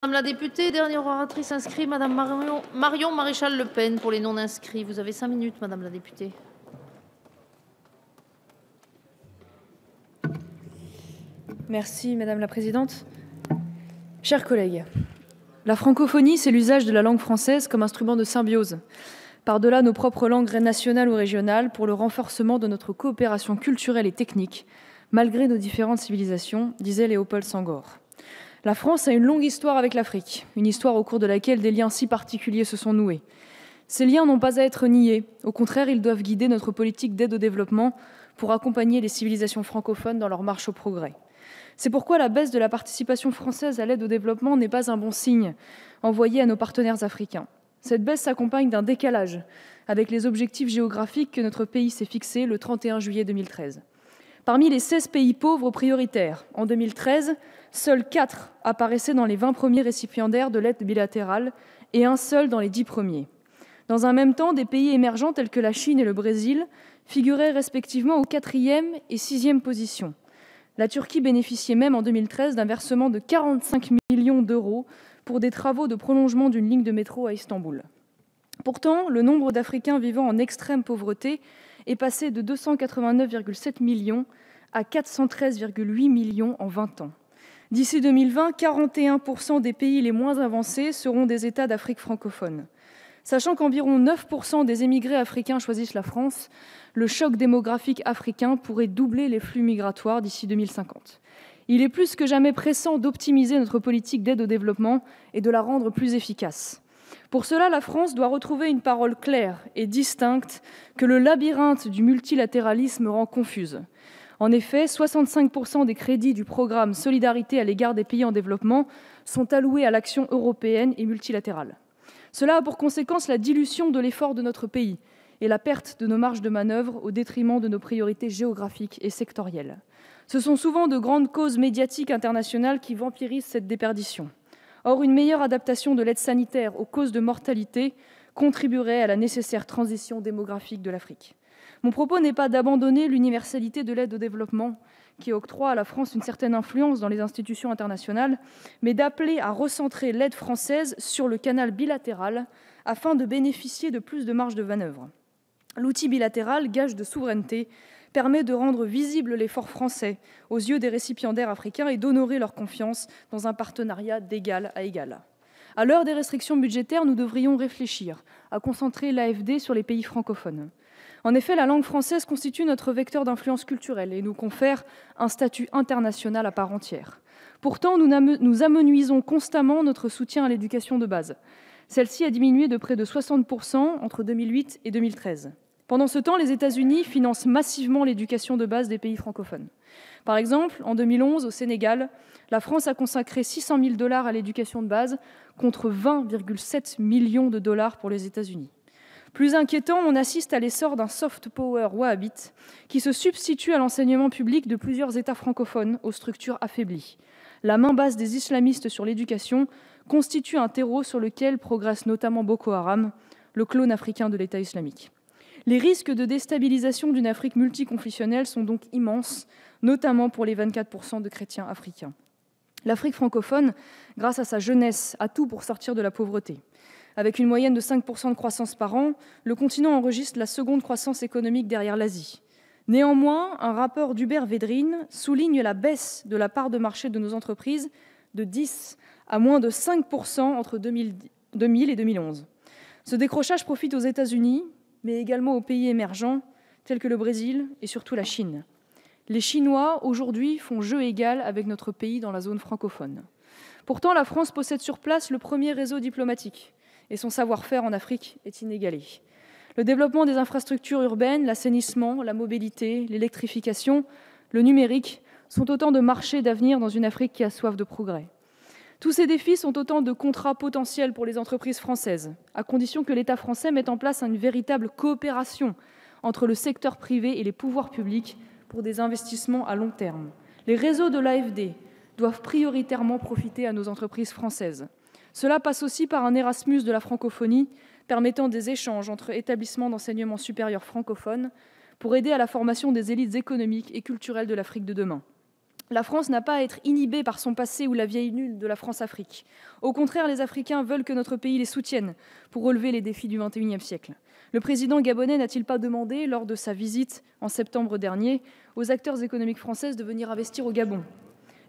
Madame la députée, dernière oratrice inscrite, Madame Marion Maréchal Le Pen pour les non-inscrits. Vous avez 5 minutes, Madame la députée. Merci Madame la Présidente. Chers collègues, la francophonie, c'est l'usage de la langue française comme instrument de symbiose, par-delà nos propres langues nationales ou régionales, pour le renforcement de notre coopération culturelle et technique, malgré nos différentes civilisations, disait Léopold Senghor. La France a une longue histoire avec l'Afrique, une histoire au cours de laquelle des liens si particuliers se sont noués. Ces liens n'ont pas à être niés, au contraire, ils doivent guider notre politique d'aide au développement pour accompagner les civilisations francophones dans leur marche au progrès. C'est pourquoi la baisse de la participation française à l'aide au développement n'est pas un bon signe envoyé à nos partenaires africains. Cette baisse s'accompagne d'un décalage avec les objectifs géographiques que notre pays s'est fixés le 31 juillet 2013. Parmi les 16 pays pauvres prioritaires, en 2013, seuls 4 apparaissaient dans les 20 premiers récipiendaires de l'aide bilatérale et un seul dans les 10 premiers. Dans un même temps, des pays émergents tels que la Chine et le Brésil figuraient respectivement aux 4e et 6e positions. La Turquie bénéficiait même en 2013 d'un versement de 45 millions d'euros pour des travaux de prolongement d'une ligne de métro à Istanbul. Pourtant, le nombre d'Africains vivant en extrême pauvreté est passé de 289,7 millions à 413,8 millions en 20 ans. D'ici 2020, 41% des pays les moins avancés seront des États d'Afrique francophone. Sachant qu'environ 9% des émigrés africains choisissent la France, le choc démographique africain pourrait doubler les flux migratoires d'ici 2050. Il est plus que jamais pressant d'optimiser notre politique d'aide au développement et de la rendre plus efficace. Pour cela, la France doit retrouver une parole claire et distincte que le labyrinthe du multilatéralisme rend confuse. En effet, 65% des crédits du programme Solidarité à l'égard des pays en développement sont alloués à l'action européenne et multilatérale. Cela a pour conséquence la dilution de l'effort de notre pays et la perte de nos marges de manœuvre au détriment de nos priorités géographiques et sectorielles. Ce sont souvent de grandes causes médiatiques internationales qui vampirisent cette déperdition. Or, une meilleure adaptation de l'aide sanitaire aux causes de mortalité contribuerait à la nécessaire transition démographique de l'Afrique. Mon propos n'est pas d'abandonner l'universalité de l'aide au développement, qui octroie à la France une certaine influence dans les institutions internationales, mais d'appeler à recentrer l'aide française sur le canal bilatéral afin de bénéficier de plus de marge de manœuvre. L'outil bilatéral, gage de souveraineté, permet de rendre visible l'effort français aux yeux des récipiendaires africains et d'honorer leur confiance dans un partenariat d'égal à égal. À l'heure des restrictions budgétaires, nous devrions réfléchir à concentrer l'AFD sur les pays francophones. En effet, la langue française constitue notre vecteur d'influence culturelle et nous confère un statut international à part entière. Pourtant, nous amenuisons constamment notre soutien à l'éducation de base. Celle-ci a diminué de près de 60% entre 2008 et 2013. Pendant ce temps, les États-Unis financent massivement l'éducation de base des pays francophones. Par exemple, en 2011, au Sénégal, la France a consacré 600 000 $ à l'éducation de base contre 20,7 millions de dollars pour les États-Unis. Plus inquiétant, on assiste à l'essor d'un soft power wahhabite qui se substitue à l'enseignement public de plusieurs États francophones aux structures affaiblies. La main basse des islamistes sur l'éducation constitue un terreau sur lequel progresse notamment Boko Haram, le clone africain de l'État islamique. Les risques de déstabilisation d'une Afrique multiconfessionnelle sont donc immenses, notamment pour les 24% de chrétiens africains. L'Afrique francophone, grâce à sa jeunesse, a tout pour sortir de la pauvreté. Avec une moyenne de 5% de croissance par an, le continent enregistre la seconde croissance économique derrière l'Asie. Néanmoins, un rapport d'Hubert Védrine souligne la baisse de la part de marché de nos entreprises de 10 à moins de 5% entre 2000 et 2011. Ce décrochage profite aux États-Unis, mais également aux pays émergents tels que le Brésil et surtout la Chine. Les Chinois, aujourd'hui, font jeu égal avec notre pays dans la zone francophone. Pourtant, la France possède sur place le premier réseau diplomatique et son savoir-faire en Afrique est inégalé. Le développement des infrastructures urbaines, l'assainissement, la mobilité, l'électrification, le numérique sont autant de marchés d'avenir dans une Afrique qui a soif de progrès. Tous ces défis sont autant de contrats potentiels pour les entreprises françaises, à condition que l'État français mette en place une véritable coopération entre le secteur privé et les pouvoirs publics pour des investissements à long terme. Les réseaux de l'AFD doivent prioritairement profiter à nos entreprises françaises. Cela passe aussi par un Erasmus de la francophonie, permettant des échanges entre établissements d'enseignement supérieur francophones pour aider à la formation des élites économiques et culturelles de l'Afrique de demain. La France n'a pas à être inhibée par son passé ou la vieille nulle de la France-Afrique. Au contraire, les Africains veulent que notre pays les soutienne pour relever les défis du XXIe siècle. Le président gabonais n'a-t-il pas demandé, lors de sa visite en septembre dernier, aux acteurs économiques français de venir investir au Gabon?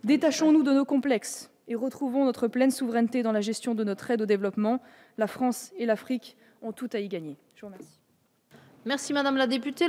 Détachons-nous de nos complexes et retrouvons notre pleine souveraineté dans la gestion de notre aide au développement. La France et l'Afrique ont tout à y gagner. Je vous remercie. Merci Madame la députée.